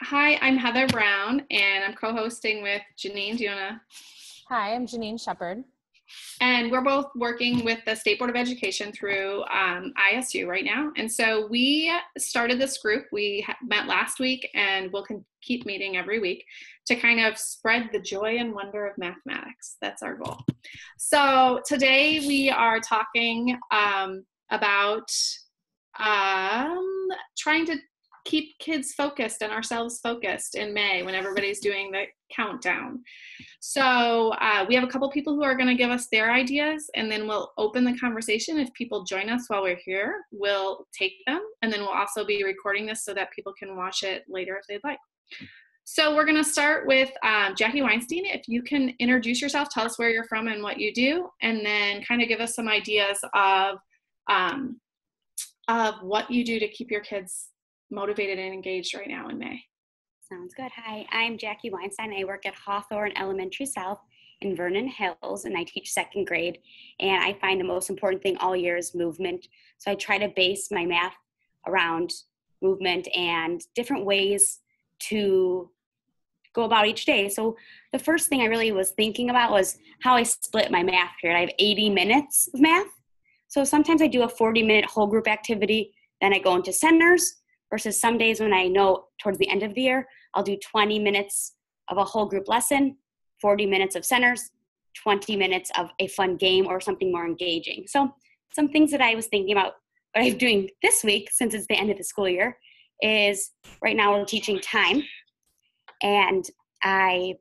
Hi, I'm Heather Brown, and I'm co-hosting with Janine. Do you wanna? Hi, I'm Janine Shepard. And we're both working with the State Board of Education through ISU right now. And so we started this group. We met last week, and we'll keep meeting every week to kind of spread the joy and wonder of mathematics. That's our goal. So today we are talking about trying to keep kids focused and ourselves focused in May when everybody's doing the countdown. So we have a couple people who are going to give us their ideas, and then we'll open the conversation. If people join us while we're here, we'll take them, and then we'll also be recording this so that people can watch it later if they'd like. So we're going to start with Jackie Weinstein. If you can introduce yourself, tell us where you're from and what you do, and then kind of give us some ideas of what you do to keep your kids motivated and engaged right now in May. Sounds good. Hi, I'm Jackie Weinstein. I work at Hawthorn Elementary South in Vernon Hills, and I teach second grade. And I find the most important thing all year is movement. So I try to base my math around movement and different ways to go about each day. So the first thing I really was thinking about was how I split my math period. I have 80 minutes of math. So sometimes I do a 40-minute whole group activity, then I go into centers, versus some days when I know towards the end of the year, I'll do 20 minutes of a whole group lesson, 40 minutes of centers, 20 minutes of a fun game or something more engaging. So some things that I was thinking about what I'm doing this week, since it's the end of the school year, is right now we're teaching time. And I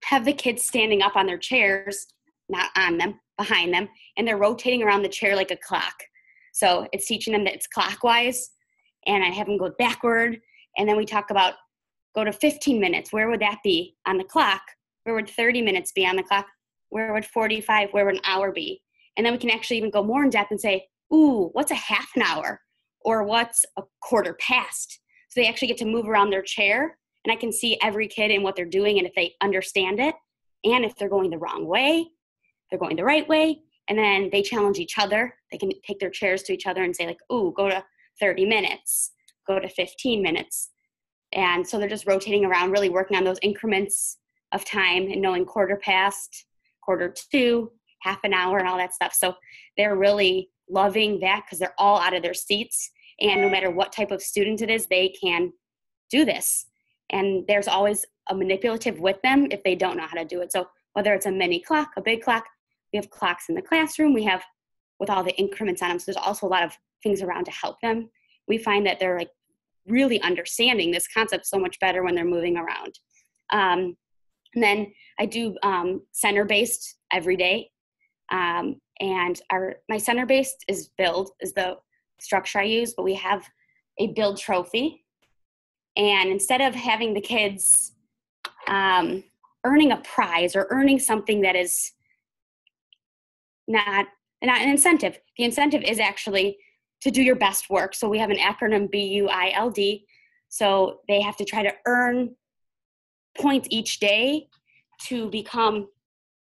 have the kids standing up on their chairs, not on them, behind them, and they're rotating around the chair like a clock. So it's teaching them that it's clockwise, and I have them go backward. And then we talk about go to 15 minutes. Where would that be on the clock? Where would 30 minutes be on the clock? Where would 45, where would an hour be? And then we can actually even go more in depth and say, ooh, what's a half an hour? Or what's a quarter past? So they actually get to move around their chair, and I can see every kid and what they're doing and if they understand it, and if they're going the wrong way, they're going the right way. And then they challenge each other. They can take their chairs to each other and say like, ooh, go to 30 minutes, go to 15 minutes. And so they're just rotating around, really working on those increments of time and knowing quarter past, quarter to, half an hour, and all that stuff. So they're really loving that because they're all out of their seats. And no matter what type of student it is, they can do this. And there's always a manipulative with them if they don't know how to do it. So whether it's a mini clock, a big clock, we have clocks in the classroom, we have with all the increments on them. So there's also a lot of things around to help them. We find that they're like really understanding this concept so much better when they're moving around. And then I do center-based every day. And my center-based is build, is the structure I use, but we have a build trophy. And instead of having the kids earning a prize or earning something that is not an incentive, the incentive is actually to do your best work. So we have an acronym BUILD. So they have to try to earn points each day to become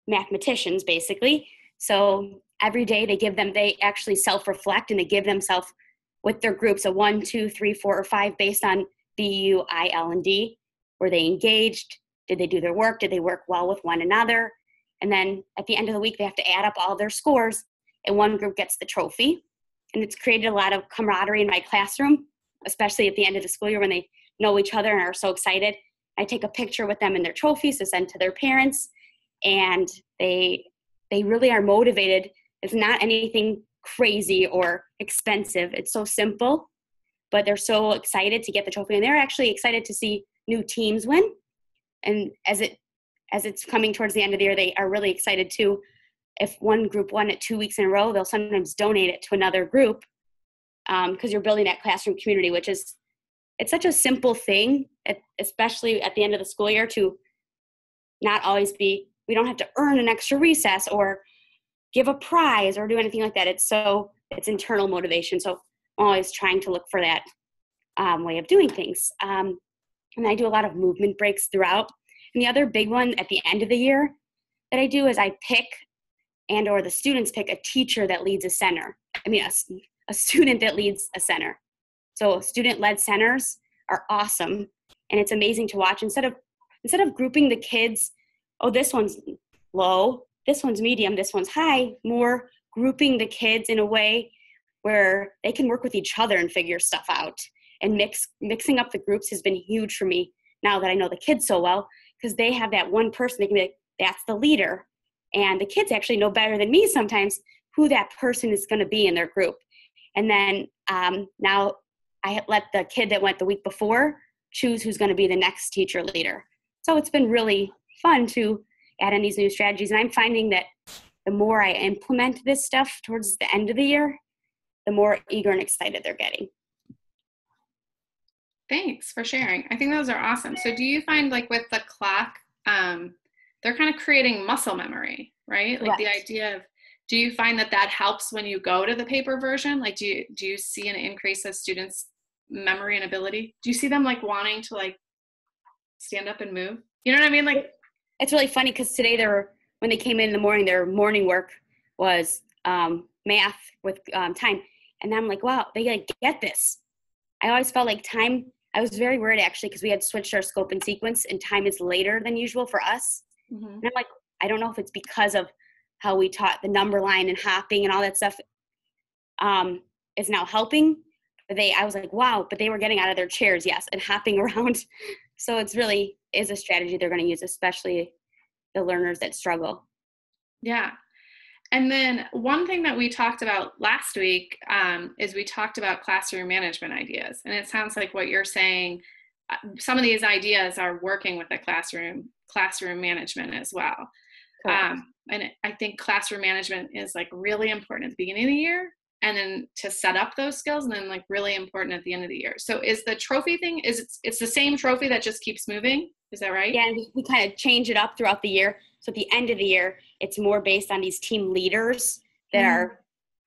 mathematicians, basically. So every day they actually self-reflect, and they give themselves with their groups a 1, 2, 3, 4, or 5 based on BUILD. Were they engaged? Did they do their work? Did they work well with one another? And then at the end of the week, they have to add up all their scores, and one group gets the trophy. And it's created a lot of camaraderie in my classroom, especially at the end of the school year when they know each other and are so excited. I take a picture with them and their trophies to send to their parents, and they really are motivated. It's not anything crazy or expensive. It's so simple, but they're so excited to get the trophy, and they're actually excited to see new teams win. And as it's coming towards the end of the year, they are really excited too. If one group won it 2 weeks in a row, they'll sometimes donate it to another group because you're building that classroom community, it's such a simple thing, especially at the end of the school year, to not always we don't have to earn an extra recess or give a prize or do anything like that. It's internal motivation. So I'm always trying to look for that way of doing things. And I do a lot of movement breaks throughout. And the other big one at the end of the year that I do is I pick or the students pick a teacher that leads a center. A student that leads a center. So student-led centers are awesome And it's amazing to watch. Instead of grouping the kids, oh, this one's low, this one's medium, this one's high, more grouping the kids in a way where they can work with each other and figure stuff out. And mixing up the groups has been huge for me now that I know the kids so well, because they have that one person they can be like, that's the leader. And the kids actually know better than me sometimes who that person is going to be in their group. And then now I let the kid that went the week before choose who's going to be the next teacher leader. So it's been really fun to add in these new strategies. And I'm finding that the more I implement this stuff towards the end of the year, the more eager and excited they're getting. Thanks for sharing. I think those are awesome. So do you find like with the clock, they're kind of creating muscle memory, right? Like the idea of, do you find that helps when you go to the paper version? Like, do you see an increase of students' memory and ability? Do you see them like wanting to like stand up and move? You know what I mean? Like, it's really funny because today when they came in the morning, their morning work was math with time. And I'm like, wow, they like get this. I always felt like time, I was very worried actually because we had switched our scope and sequence and time is later than usual for us. Mm-hmm. And I'm like, I don't know if it's because of how we taught the number line and hopping and all that stuff is now helping. But I was like, wow, but they were getting out of their chairs, yes, and hopping around. So it's really is a strategy they're going to use, especially the learners that struggle. Yeah. And then one thing that we talked about last week is we talked about classroom management ideas. And it sounds like what you're saying, some of these ideas are working with the classroom management as well. And I think classroom management is like really important at the beginning of the year, and then to set up those skills, and then like really important at the end of the year. So is the trophy thing, it's the same trophy that just keeps moving? Is that right? Yeah, and we kind of change it up throughout the year. So at the end of the year, it's more based on these team leaders that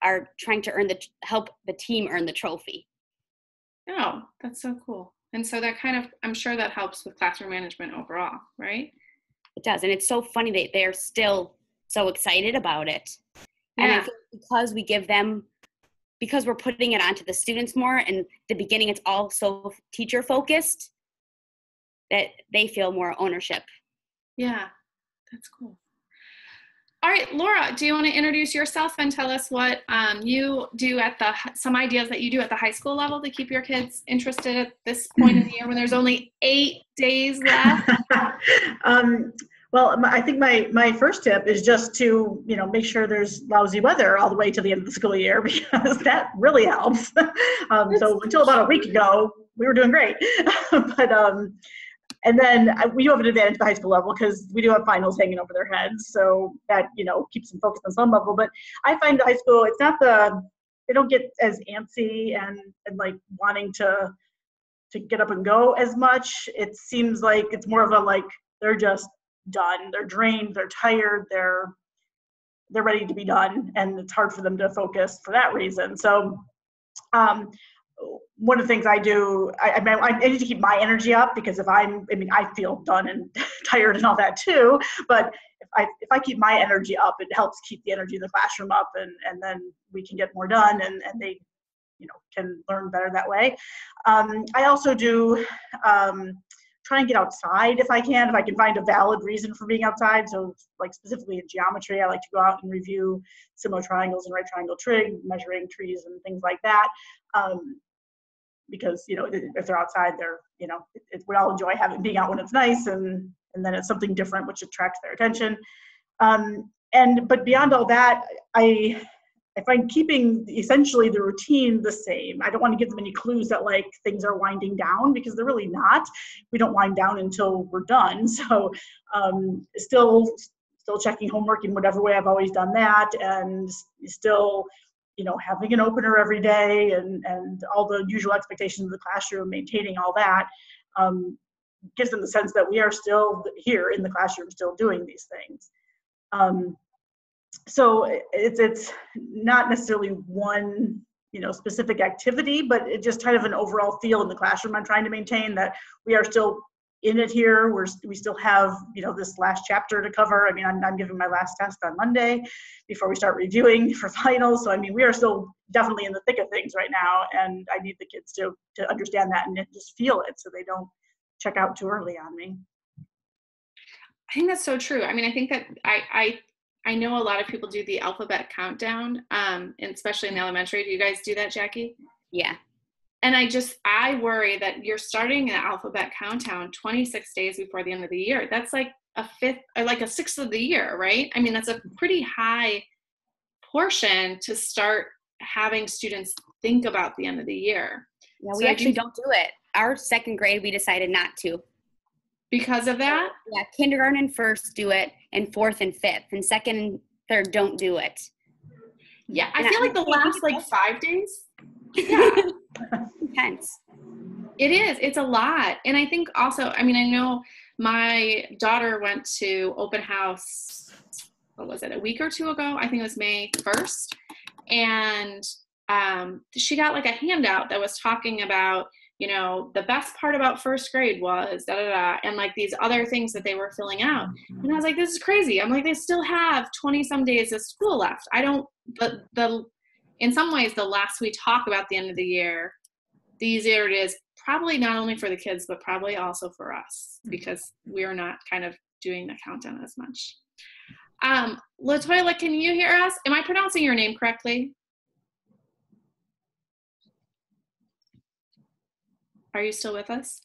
are trying to help the team earn the trophy. Oh, that's so cool. And so that kind of, I'm sure that helps with classroom management overall, right? It does. And it's so funny that they're still so excited about it. Yeah. And I think because we're putting it onto the students more, and at the beginning it's all so teacher focused, that they feel more ownership. Yeah, that's cool. All right, Laura, do you want to introduce yourself and tell us what you do some ideas that you do at the high school level to keep your kids interested at this point in the year when there's only 8 days left? Well, I think my first tip is just to, make sure there's lousy weather all the way to the end of the school year, because that really helps. So until about a week ago, we were doing great. And then we do have an advantage at the high school level because we do have finals hanging over their heads. So that, keeps them focused on some level. But I find high school, it's not they don't get as antsy and like wanting to get up and go as much. It seems like it's more of a like, they're just done. They're drained. They're tired. They're ready to be done. And it's hard for them to focus for that reason. So, one of the things I do, I need to keep my energy up, because I feel done and tired and all that too. But if I keep my energy up, it helps keep the energy in the classroom up, and then we can get more done, and they, can learn better that way. I also do try and get outside if I can find a valid reason for being outside. So like specifically in geometry, I like to go out and review similar triangles and right triangle trig, measuring trees and things like that. Because, if they're outside, they're, we all enjoy being out when it's nice, and then it's something different, which attracts their attention. But beyond all that, I find keeping essentially the routine the same. I don't want to give them any clues that like things are winding down, because they're really not. We don't wind down until we're done. So still checking homework in whatever way I've always done that, and still having an opener every day, and all the usual expectations of the classroom, maintaining all that, gives them the sense that we are still here in the classroom, still doing these things. So it's not necessarily one, specific activity, but it's just kind of an overall feel in the classroom. I'm trying to maintain that we are still in it here. We still have, this last chapter to cover. I'm giving my last test on Monday before we start reviewing for finals. So, we are still definitely in the thick of things right now. And I need the kids to understand that and just feel it, so they don't check out too early on me. I think that's so true. I mean, I think that I know a lot of people do the alphabet countdown, and especially in the elementary. Do you guys do that, Jackie? Yeah. And I worry that you're starting an alphabet countdown 26 days before the end of the year. That's like a fifth or like a sixth of the year, right? I mean, that's a pretty high portion to start having students think about the end of the year. Yeah, So we actually don't do it. Our second grade, we decided not to. Because of that? Yeah, kindergarten and first do it, and fourth and fifth, and second and third don't do it. Yeah, I feel like the last like 5 days. Yeah. Intense. It is. It's a lot. And I think also, I mean, I know my daughter went to open house, what was it, a week or two ago? I think it was May 1st. And she got like a handout that was talking about, you know, the best part about first grade was da-da-da, and like these other things that they were filling out. And I was like, this is crazy. I'm like, they still have 20 some days of school left. I don't, in some ways, the less we talk about the end of the year, the easier it is, probably not only for the kids, but probably also for us, because we're not kind of doing the countdown as much. LaToya, can you hear us? Am I pronouncing your name correctly? Are you still with us?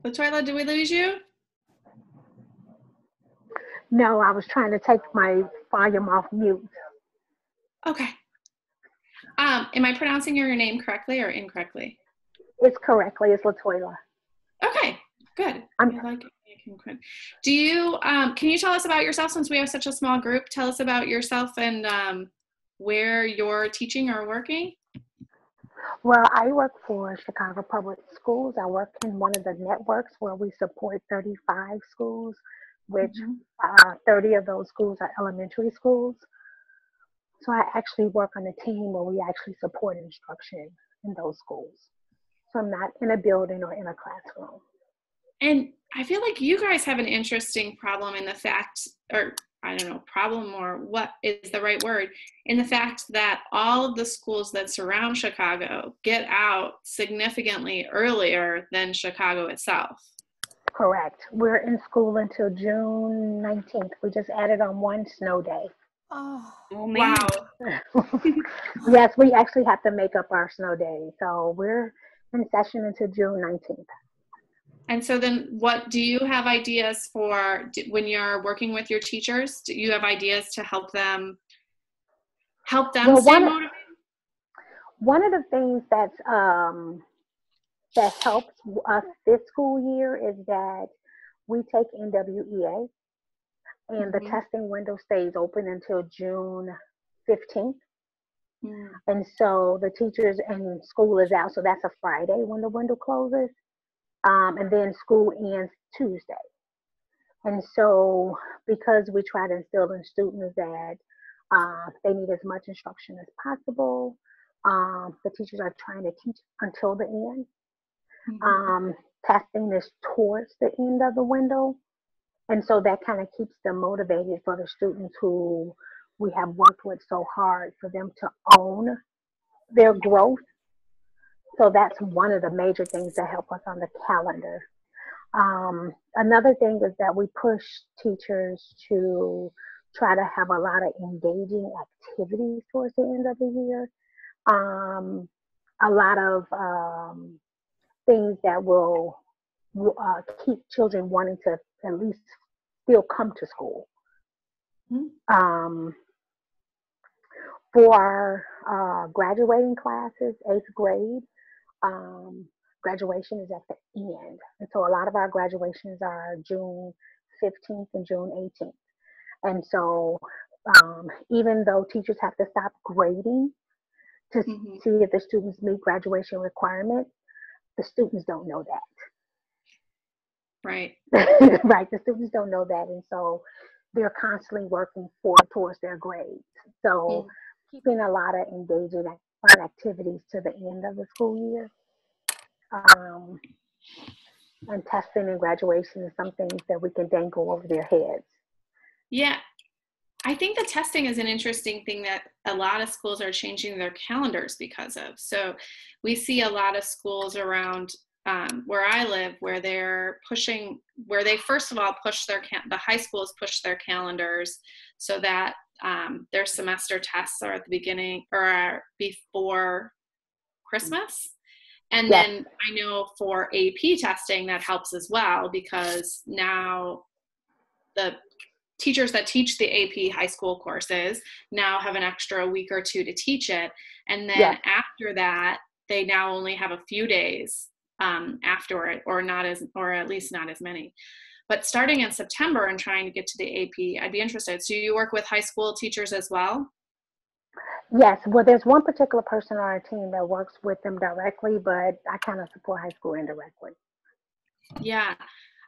LaToya, did we lose you? No, I was trying to take my volume off mute. Okay. Am I pronouncing your name correctly or incorrectly? It's correctly. It's LaToya. Okay, good. Do you, can you tell us about yourself, since we have such a small group? Tell us about yourself and where you're teaching or working. Well, I work for Chicago Public Schools. I work in one of the networks where we support 35 schools, which 30 of those schools are elementary schools. So I actually work on a team where we actually support instruction in those schools. So I'm not in a building or in a classroom. And I feel like you guys have an interesting problem in the fact, or I don't know, problem or what is the right word, in the fact that all of the schools that surround Chicago get out significantly earlier than Chicago itself. Correct. We're in school until June 19th. We just added on one snow day. Oh man. Wow. Yes, we actually have to make up our snow day. So we're in session until June 19th. And so then what do you have ideas for when you're working with your teachers? Do you have ideas to help them stay motivated? One of the things that helps us this school year is that we take NWEA, and the testing window stays open until June 15th. And so the teachers and school is out, so that's a Friday when the window closes. And then school ends Tuesday. And so because we try to instill in students that they need as much instruction as possible, the teachers are trying to teach until the end. Testing is towards the end of the window. And so that kind of keeps them motivated for the students who we have worked with so hard for them to own their growth. So that's one of the major things that help us on the calendar. Another thing is that we push teachers to try to have a lot of engaging activities towards the end of the year. A lot of things that will keep children wanting to at least still come to school. For our graduating classes, 8th grade, graduation is at the end. And so a lot of our graduations are June 15th and June 18th. And so even though teachers have to stop grading to see if the students meet graduation requirements, the students don't know that. Right. Right. The students don't know that. And so they're constantly working towards their grades. So keeping a lot of engaging fun activities to the end of the school year. And testing and graduation is some things that we can dangle over their heads. Yeah. I think the testing is an interesting thing that a lot of schools are changing their calendars because of. So we see a lot of schools around where I live where they're pushing, where they first of all push the high schools push their calendars so that their semester tests are at the beginning or are before Christmas. And Yes. then I know for AP testing that helps as well, because now the teachers that teach the AP high school courses now have an extra week or two to teach it. And then Yes. after that, they now only have a few days after it, or at least not as many. But starting in September and trying to get to the AP, I'd be interested. So you work with high school teachers as well? Yes, well, there's one particular person on our team that works with them directly, but I kind of support high school indirectly. Yeah,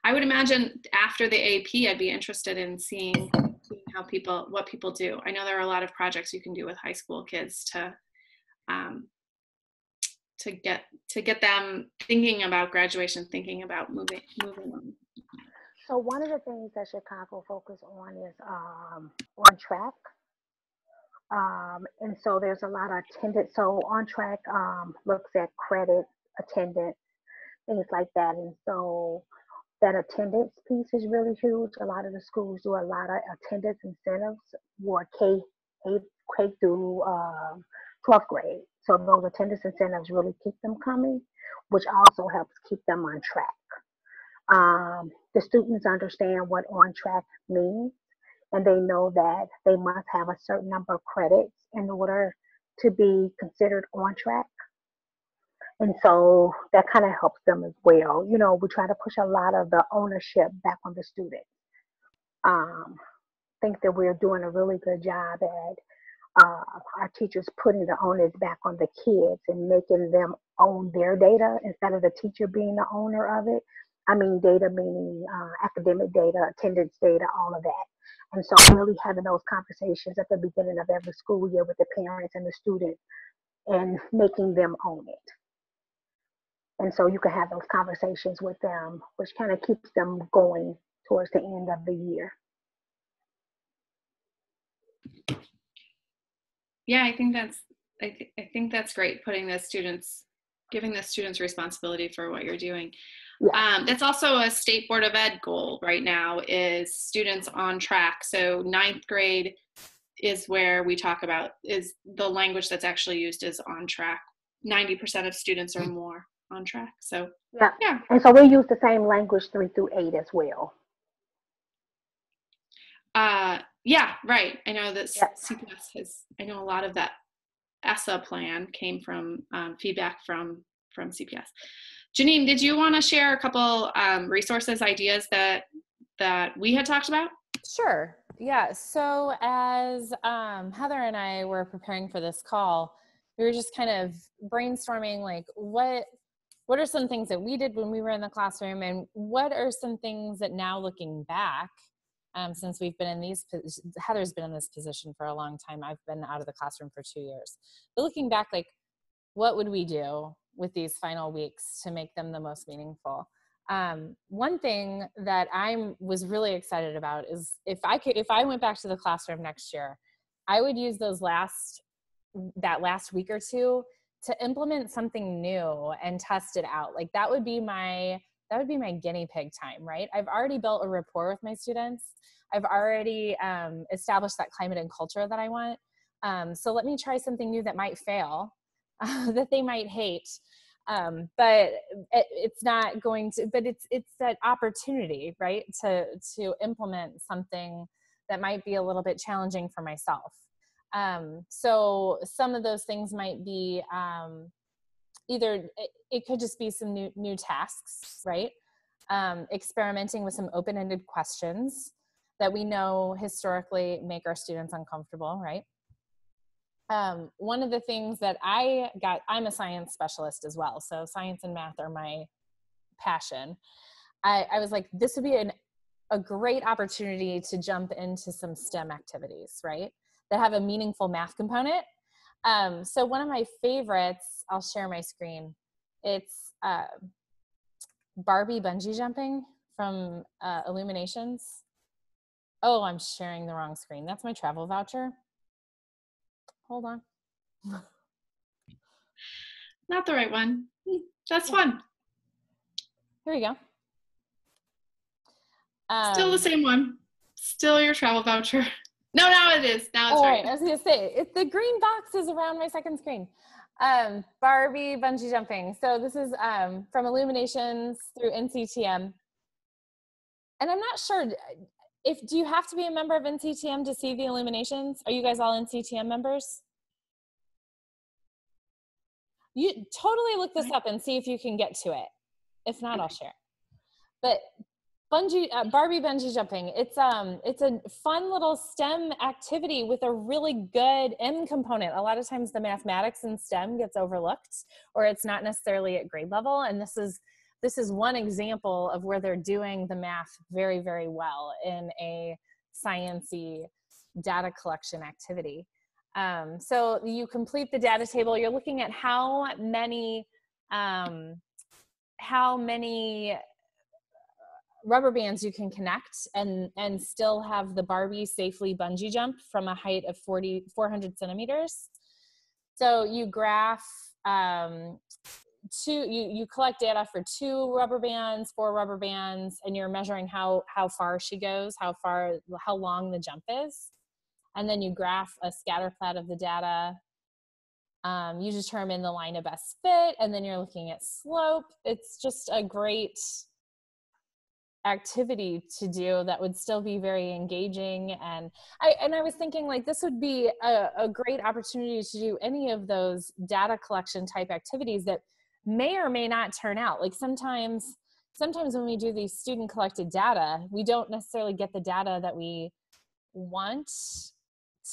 I would imagine after the AP, I'd be interested in seeing what people do. I know there are a lot of projects you can do with high school kids to get them thinking about graduation, thinking about moving on. So one of the things that Chicago focus on is on track. And so there's a lot of attendance. So on track looks at credit, attendance, things like that. And so that attendance piece is really huge. A lot of the schools do a lot of attendance incentives for K through 12th grade. So those attendance incentives really keep them coming, which also helps keep them on track. The students understand what on track means, and they know that they must have a certain number of credits in order to be considered on track. And so that kind of helps them as well. You know, we try to push a lot of the ownership back on the students. Think that we're doing a really good job at our teachers putting the onus back on the kids and making them own their data instead of the teacher being the owner of it. I mean, data meaning academic data, attendance data, all of that. And so really having those conversations at the beginning of every school year with the parents and the students and making them own it. And so you can have those conversations with them, which kind of keeps them going towards the end of the year. Yeah, I think that's great, giving the students responsibility for what you're doing. Yeah. That's also a state board of ed goal right now, is students on track. So 9th grade is where we talk about is the language that's actually used is on track. 90% of students or more on track. So yeah. And so we use the same language 3 through 8 as well. Yeah, right. I know that CPS I know a lot of that ESSA plan came from feedback from CPS. Janine, did you want to share a couple resources, ideas that we had talked about? Sure. Yeah. So as Heather and I were preparing for this call, we were just kind of brainstorming, like, what are some things that we did when we were in the classroom, and what are some things that now looking back, since we've been in Heather's been in this position for a long time. I've been out of the classroom for 2 years. But looking back, like, what would we do with these final weeks to make them the most meaningful? One thing that I was really excited about is if I went back to the classroom next year, I would use that last week or two to implement something new and test it out. Like that would be my guinea pig time, right? I've already built a rapport with my students. I've already established that climate and culture that I want. So let me try something new that might fail, that they might hate. But it's not going to, but it's that opportunity, right? To implement something that might be a little bit challenging for myself. So some of those things might be, either it could just be some new tasks, right? Experimenting with some open-ended questions that we know historically make our students uncomfortable, right? One of the things that I'm a science specialist as well. So science and math are my passion. I was like, this would be a great opportunity to jump into some STEM activities, right? That have a meaningful math component. So one of my favorites, I'll share my screen. It's Barbie bungee jumping from Illuminations. Oh, I'm sharing the wrong screen. That's my travel voucher. Hold on. Not the right one. That's fun. Here we go. Still the same one. Still your travel voucher. No, now it is. Now it's right. I was going to say, the green box is around my second screen. Barbie bungee jumping. So this is from Illuminations through NCTM. And I'm not sure, do you have to be a member of NCTM to see the Illuminations? Are you guys all NCTM members? You totally look this up and see if you can get to it. If not, I'll share. But Barbie bungee jumping, it's a fun little STEM activity with a really good M component. A lot of times the mathematics in STEM gets overlooked, or it's not necessarily at grade level. And this is one example of where they're doing the math very, very well in a science-y data collection activity. So you complete the data table. You're looking at how many rubber bands you can connect and still have the Barbie safely bungee jump from a height of 400 centimeters. So you graph you collect data for 2 rubber bands, 4 rubber bands, and you're measuring how far she goes, how long the jump is. And then you graph a scatter plot of the data. You determine the line of best fit, and then you're looking at slope. It's just a great activity to do that would still be very engaging. And I was thinking, like, this would be a great opportunity to do any of those data collection type activities that may or may not turn out. Like sometimes when we do these student collected data, we don't necessarily get the data that we want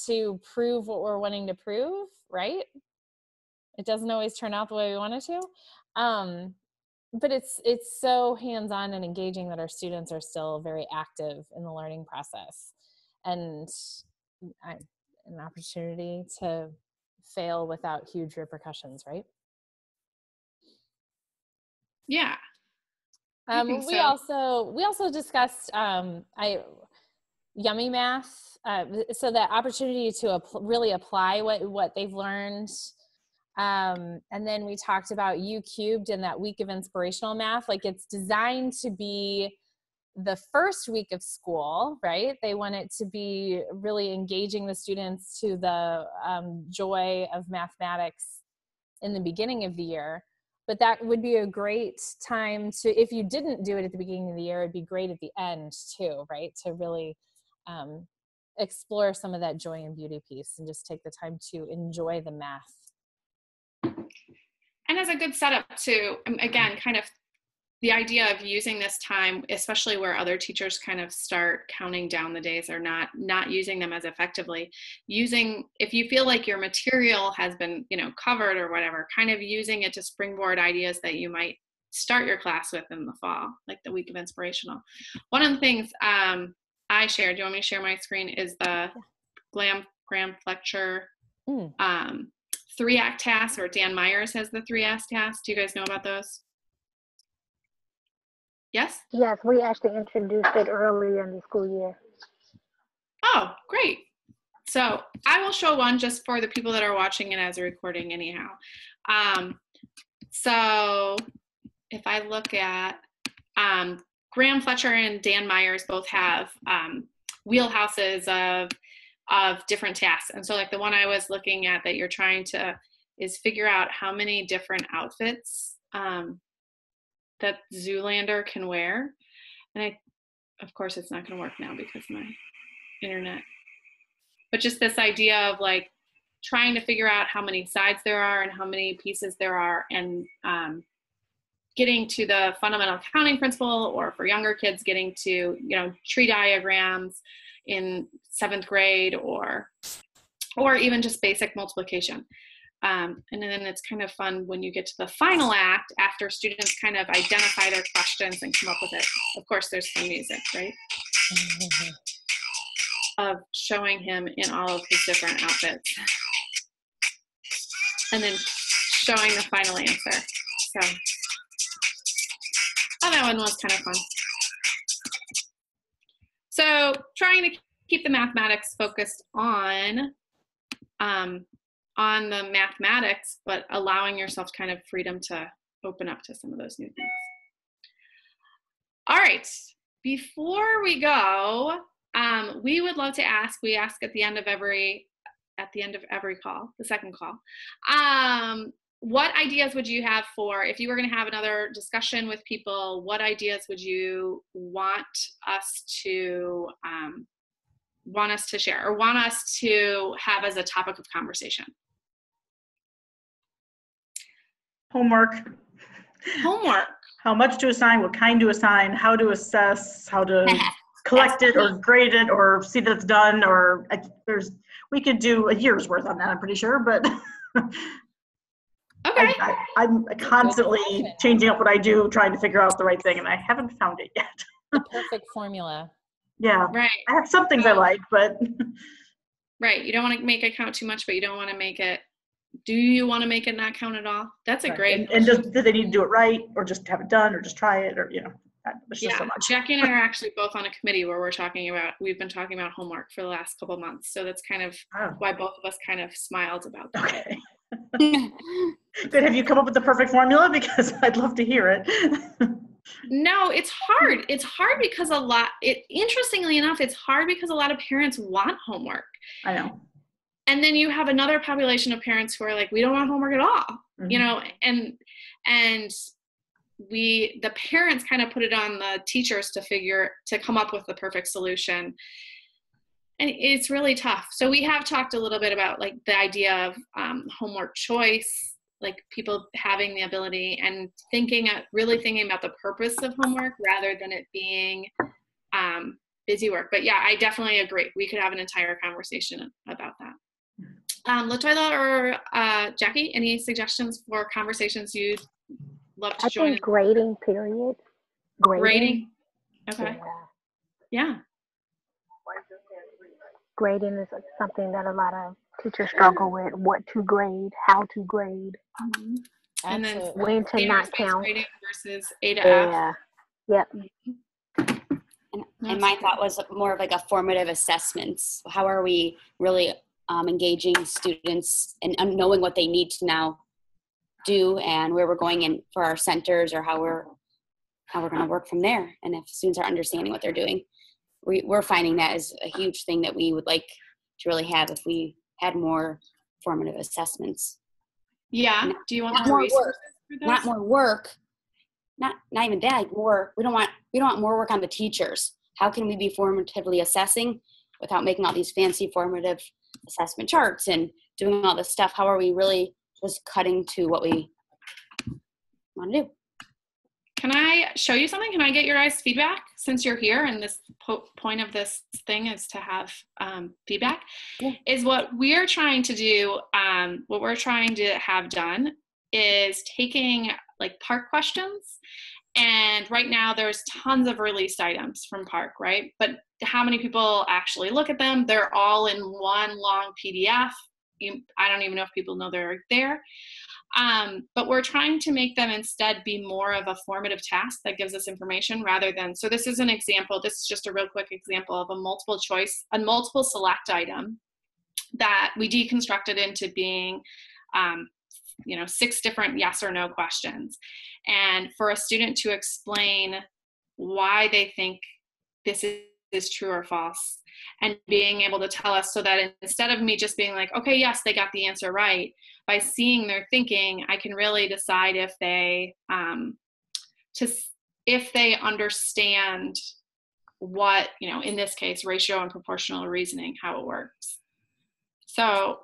to prove what we're wanting to prove, right? It doesn't always turn out the way we want it to. But it's so hands-on and engaging that our students are still very active in the learning process, and an opportunity to fail without huge repercussions, right? Yeah. We also discussed Yummy Math, so that opportunity to really apply what they've learned. And then we talked about U Cubed and that week of inspirational math. Like, it's designed to be the first week of school, right? They want it to be really engaging the students to the joy of mathematics in the beginning of the year. But that would be a great time to, if you didn't do it at the beginning of the year, it'd be great at the end too, right? To really explore some of that joy and beauty piece and just take the time to enjoy the math. And as a good setup to, again, kind of the idea of using this time, especially where other teachers kind of start counting down the days or not using them as effectively, if you feel like your material has been, covered or whatever, kind of using it to springboard ideas that you might start your class with in the fall, like the week of inspirational. One of the things I shared, do you want me to share my screen, is the Graham Fletcher 3-act task, or Dan Myers has the 3-act task. Do you guys know about those? Yes? Yes, we actually introduced it early in the school year. Oh, great. So I will show one just for the people that are watching it as a recording anyhow. So if I look at Graham Fletcher and Dan Myers both have wheelhouses of different tasks. And so like the one I was looking at that you're trying to is figure out how many different outfits that Zoolander can wear. And of course it's not going to work now because of my internet. But just this idea of like trying to figure out how many sides there are and how many pieces there are, and getting to the fundamental counting principle, or for younger kids, getting to, tree diagrams in 7th grade, or even just basic multiplication. And then it's kind of fun when you get to the final act, after students kind of identify their questions and come up with it. Of course, there's fun music, right? Of showing him in all of his different outfits. And then showing the final answer. So, that one was kind of fun. So So trying to keep the mathematics focused on the mathematics, but allowing yourself kind of freedom to open up to some of those new things. All right, before we go, we would love to ask, we ask at the end of every call, the second call, what ideas would you have for, if you were going to have another discussion with people, what ideas would you want us to share or want us to have as a topic of conversation? Homework. How much to assign, what kind to assign, how to assess, how to collect it or grade it or see that it's done, or we could do a year's worth on that, I'm pretty sure, but okay. I'm constantly changing up what I do, trying to figure out the right thing, and I haven't found it yet. The perfect formula. Yeah, right. I have some things I like, but right, you don't want to make it count too much, but you don't want to make it. Do you want to make it not count at all? That's a right. great. And do they need to do it right, or just have it done, or just try it, or there's just so much. Jackie and I are actually both on a committee where we've been talking about homework for the last couple of months, so that's kind of why both of us kind of smiled about that. Okay. Good. Have you come up with the perfect formula? Because I'd love to hear it. No, it's hard. It's hard because interestingly enough, it's hard because a lot of parents want homework. I know. And then you have another population of parents who are like, we don't want homework at all, and the parents kind of put it on the teachers to come up with the perfect solution. And it's really tough. So we have talked a little bit about like the idea of homework choice, like people having the ability and really thinking about the purpose of homework rather than it being busy work. But yeah, I definitely agree. We could have an entire conversation about that. LaToya or Jackie, any suggestions for conversations you'd love to join? I think grading, period. Grading? Okay. Yeah. Grading is something that a lot of teachers struggle with. What to grade, how to grade. Mm-hmm. And then when to not count. Grading versus A to F. Yeah. And my thought was more of like a formative assessments. How are we really engaging students and knowing what they need to now do and where we're going in for our centers, or how we're going to work from there. And if students are understanding what they're doing, we're finding that is a huge thing that we would like to really have if we had more formative assessments. Yeah. Do you want more resources work? Not more work. Not even that. More. We don't want more work on the teachers. How can we be formatively assessing without making all these fancy formative assessment charts and doing all this stuff? How are we really just cutting to what we want to do? Can I show you something? Can I get your guys' feedback since you're here? And this point of this thing is to have feedback. Yeah. Is what we're trying to do, what we're trying to have done is taking like park questions. And right now there's tons of released items from park, right? But how many people actually look at them? They're all in one long PDF. I don't even know if people know they're there. But we're trying to make them instead be more of a formative task that gives us information rather than, so this is an example, this is just a real quick example of a multiple select item that we deconstructed into being, 6 different yes or no questions. And for a student to explain why they think this is true or false, and being able to tell us, so that instead of me just being like, okay, yes, they got the answer right, by seeing their thinking, I can really decide if they understand what, in this case, ratio and proportional reasoning, how it works. So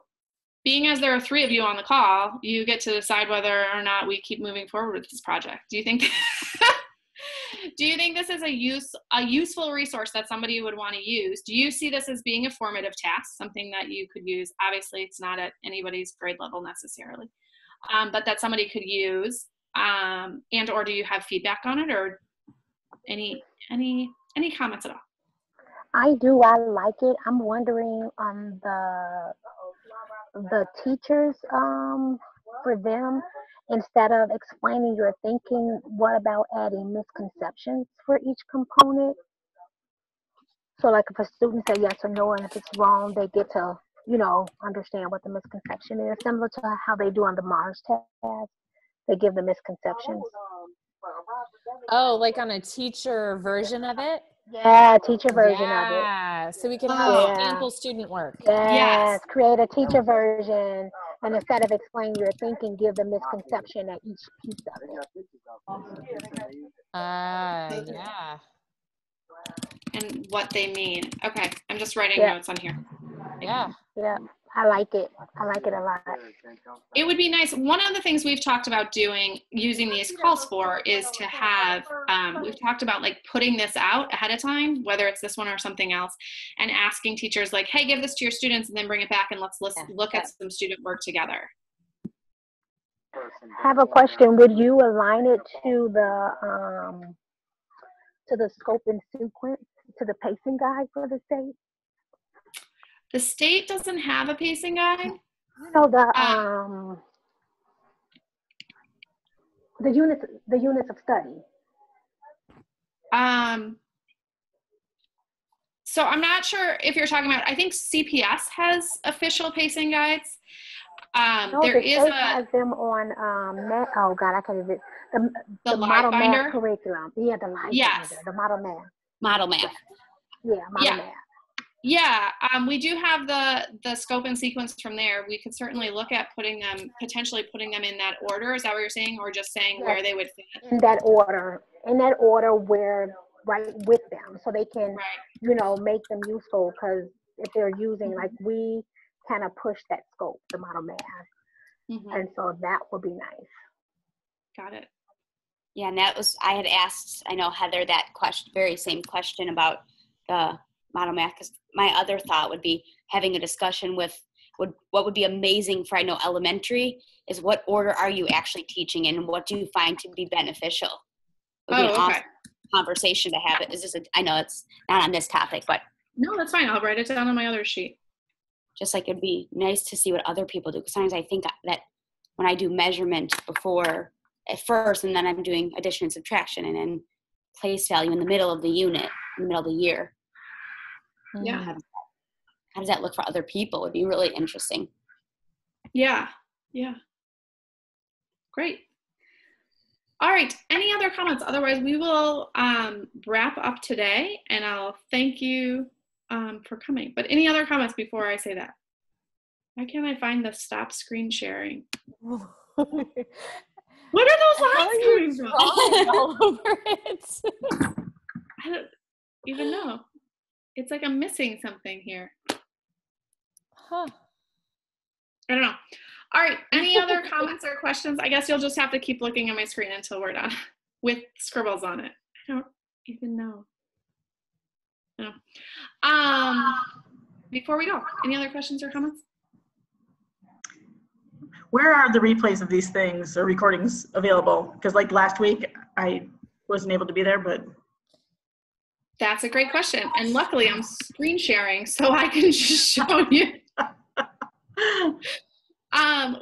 being as there are 3 of you on the call, you get to decide whether or not we keep moving forward with this project. Do you think this is a useful resource that somebody would want to use? Do you see this as being a formative task, something that you could use? Obviously, it's not at anybody's grade level necessarily, but that somebody could use, and or do you have feedback on it, or any comments at all? I do. I like it. I'm wondering the teachers, for them, instead of explaining your thinking, what about adding misconceptions for each component? So like if a student say yes or no, and if it's wrong, they get to, understand what the misconception is, similar to how they do on the Mars test. They give the misconceptions. Oh, like on a teacher version of it? Yeah, teacher version of it. Yeah, so we can have sample student work. Yes, create a teacher version, and instead of explaining your thinking, give the misconception at each piece of it. Yeah. And what they mean. Okay, I'm just writing notes on here. Yeah. Yeah, I like it. I like it a lot. It would be nice. One of the things we've talked about doing, using these calls for, is to have, we've talked about like putting this out ahead of time, whether it's this one or something else, and asking teachers like, hey, give this to your students and then bring it back and let's look at some student work together. I have a question. Would you align it to the scope and sequence, to the pacing guide for the state? The state doesn't have a pacing guide. The units of study. So I'm not sure if you're talking about, I think CPS has official pacing guides. There is has them on oh God, I can't even, the model math curriculum. Yeah, the live binder, the model math. Model math. Yeah, model math. Yeah, we do have the scope and sequence from there. We could certainly look at potentially putting them in that order. Is that what you're saying? Or just saying where they would fit? In that order where, right with them, so they can, make them useful, because if they're using, like we kind of push that scope, the model math. And so that would be nice. Got it. Yeah, and I had asked, I know Heather, that very same question about the model math, because my other thought would be having a discussion with what would be amazing for, I know, elementary, is what order are you actually teaching in, and what do you find to be beneficial? It would be an awesome conversation to have. I know it's not on this topic, but. No, that's fine. I'll write it down on my other sheet. Just like it'd be nice to see what other people do. Because sometimes I think that when I do measurement at first, and then I'm doing addition and subtraction, and then place value in the middle of the unit, in the middle of the year. Yeah. How does that look for other people? It'd be really interesting. Yeah. Yeah. Great. All right. Any other comments? Otherwise, we will wrap up today, and I'll thank you for coming. But any other comments before I say that? Why can't I find the stop screen sharing? What are those lines coming from? All over it. I don't even know. It's like I'm missing something here. I don't know. All right. Any other comments or questions? I guess you'll just have to keep looking at my screen until we're done with scribbles on it. I don't even know. No. Before we go, any other questions or comments? Where are the replays of these things or recordings available? Because like last week, I wasn't able to be there, but. That's a great question. And luckily I'm screen sharing so I can just show you.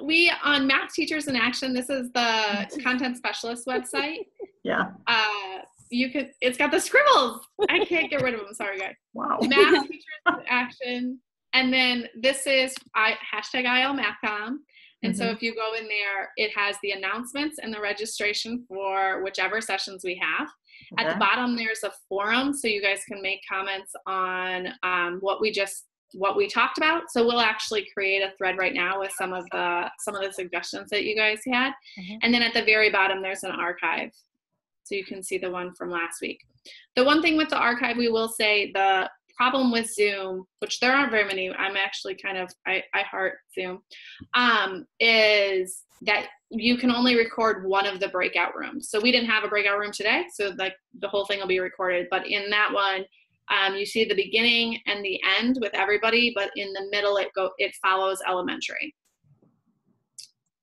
We on Math Teachers in Action, this is the content specialist website. Yeah. It's got the scribbles. I can't get rid of them. Sorry, guys. Wow. Math Teachers in Action. And then this is #ILMathCom. And so if you go in there, it has the announcements and the registration for whichever sessions we have. At the bottom, there's a forum, so you guys can make comments on what we talked about. So we'll actually create a thread right now with some of the suggestions that you guys had. And then at the very bottom, there's an archive, so you can see the one from last week. The one thing with the archive, we will say the problem with Zoom, which there aren't very many, I'm actually I heart Zoom, is that you can only record one of the breakout rooms. So we didn't have a breakout room today, so like the whole thing will be recorded. But in that one, you see the beginning and the end with everybody, but in the middle it follows elementary.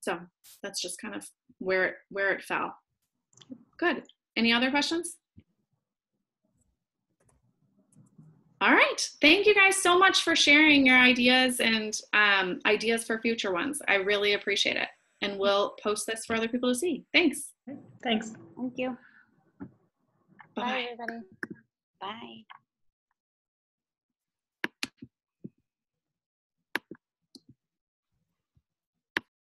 So that's just kind of where it fell. Good. Any other questions? All right. Thank you guys so much for sharing your ideas and ideas for future ones. I really appreciate it. And we'll post this for other people to see. Thanks. Thanks. Thank you. Bye, everybody. Bye.